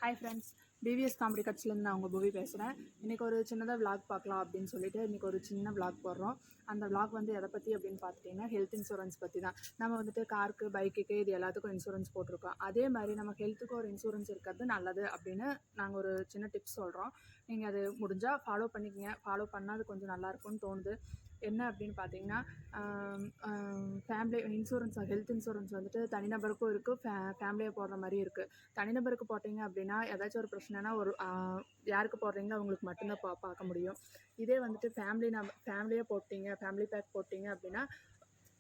Hi friends, PVS comedy கட்ஸ்லேருந்து நான் உங்கள் புவி பேசுகிறேன். இன்றைக்கி ஒரு சின்னதாக விளாக் பார்க்கலாம் அப்படின்னு சொல்லிட்டு இன்றைக்கி ஒரு சின்ன விளாக் போடுறோம். அந்த விளாக் வந்து எதை பற்றி அப்படின்னு பார்த்துட்டிங்கன்னா ஹெல்த் இன்சூரன்ஸ் பற்றி தான். நம்ம வந்துட்டு காருக்கு, பைக்குக்கு இது எல்லாத்துக்கும் இன்சூரன்ஸ் போட்டிருக்கோம். அதே மாதிரி நம்ம ஹெல்த்துக்கு ஒரு இன்சூரன்ஸ் இருக்கிறது நல்லது அப்படின்னு நாங்கள் ஒரு சின்ன டிப்ஸ் சொல்கிறோம். நீங்கள் அது முடிஞ்சால் ஃபாலோ பண்ணிக்கங்க. ஃபாலோ பண்ணால் அது கொஞ்சம் நல்லாயிருக்கும்னு தோணுது. என்ன அப்படின்னு பார்த்தீங்கன்னா, ஃபேமிலி இன்சூரன்ஸ், ஹெல்த் இன்சூரன்ஸ் வந்துட்டு தனிநபருக்கும் இருக்குது, ஃபேமிலியை போடுற மாதிரி இருக்குது. தனிநபருக்கு போட்டிங்க அப்படின்னா ஏதாச்சும் ஒரு பிரச்சனைனா ஒரு யாருக்கு போடுறீங்களோ அவங்களுக்கு மட்டும்தான் பார்க்க முடியும். இதே வந்துட்டு ஃபேமிலியே போட்டிங்க, ஃபேமிலி பேக் போட்டிங்க அப்படின்னா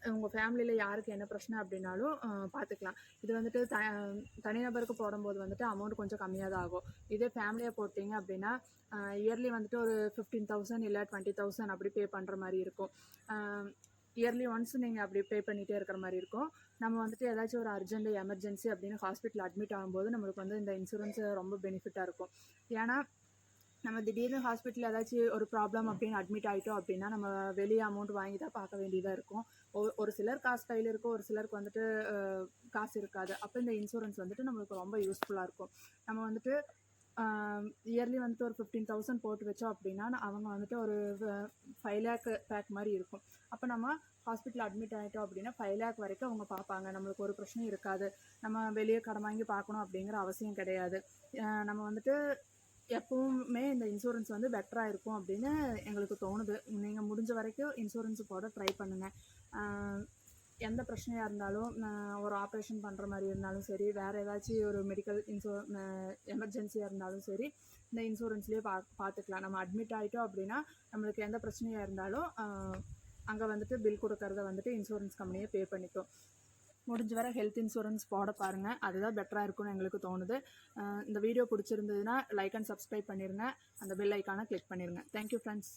உங்கள் ஃபேமிலியில் யாருக்கு என்ன பிரச்சனை அப்படின்னாலும் பார்த்துக்கலாம். இது வந்துட்டு தனிநபருக்கு போடும்போது வந்துட்டு அமௌண்ட் கொஞ்சம் கம்மியாக தான் ஆகும். இதே ஃபேமிலியாக போட்டிங்க அப்படின்னா இயர்லி வந்துட்டு ஒரு 15,000 இல்லை 20,000 அப்படி பே பண்ணுற மாதிரி இருக்கும். இயர்லி ஒன்ஸ் நீங்கள் அப்படி பே பண்ணிகிட்டே இருக்கிற மாதிரி இருக்கும். நம்ம வந்துட்டு ஏதாச்சும் ஒரு அர்ஜென்ட் எமர்ஜென்சி அப்படின்னு ஹாஸ்பிட்டல் அட்மிட் ஆகும்போது நம்மளுக்கு வந்து இந்த இன்சூரன்ஸ் ரொம்ப பெனிஃபிட்டாக இருக்கும். ஏன்னா நம்ம திடீர்னு ஹாஸ்பிட்டலில் ஏதாச்சும் ஒரு ப்ராப்ளம் அப்படின்னு அட்மிட் ஆகிட்டோம் அப்படின்னா நம்ம வெளியே அமௌண்ட் வாங்கி தான் பார்க்க வேண்டியதாக இருக்கும். ஒரு சிலர் காசு கையில் இருக்கும், ஒரு சிலருக்கு வந்துட்டு காசு இருக்காது. அப்போ இந்த இன்சூரன்ஸ் வந்துட்டு நம்மளுக்கு ரொம்ப யூஸ்ஃபுல்லாக இருக்கும். நம்ம வந்துட்டு இயர்லி வந்துட்டு ஒரு 15,000 போட்டு வச்சோம் அப்படின்னா அவங்க வந்துட்டு ஒரு 5 lakh பேக் மாதிரி இருக்கும். அப்போ நம்ம ஹாஸ்பிட்டல் அட்மிட் ஆகிட்டோம் அப்படின்னா 5 lakh வரைக்கும் அவங்க பார்ப்பாங்க. நம்மளுக்கு ஒரு பிரச்சனையும் இருக்காது. நம்ம வெளியே கடன் வாங்கி பார்க்கணும் அப்படிங்கிற அவசியம் கிடையாது. நம்ம வந்துட்டு எப்பவுமே இந்த இன்சூரன்ஸ் வந்து பெட்டராக இருக்கும் அப்படின்னு எங்களுக்கு தோணுது. நீங்கள் முடிஞ்ச வரைக்கும் இன்சூரன்ஸ் போட ட்ரை பண்ணுங்கள். எந்த பிரச்சனையாக இருந்தாலும், ஒரு ஆப்ரேஷன் பண்ணுற மாதிரி இருந்தாலும் சரி, வேறு ஏதாச்சும் ஒரு மெடிக்கல் எமர்ஜென்சியாக இருந்தாலும் சரி, இந்த இன்சூரன்ஸ்லேயே பார்த்துக்கலாம். நம்ம அட்மிட் ஆகிட்டோம் அப்படின்னா நம்மளுக்கு எந்த பிரச்சனையாக இருந்தாலும் அங்கே வந்துட்டு பில் கொடுக்கறத வந்துட்டு இன்சூரன்ஸ் கம்பெனியே பே பண்ணிக்கும். முடிஞ்ச வரை ஹெல்த் இன்சூரன்ஸ் போட பாருங்கள். அதுதான் பெட்டராக இருக்கும்னு எங்களுக்கு தோணுது. இந்த வீடியோ பிடிச்சிருந்ததுன்னா லைக் அண்ட் சப்ஸ்கிரைப் பண்ணிடுங்க. அந்த பெல் ஐக்கானை கிளிக் பண்ணிடுங்க. Thank you friends.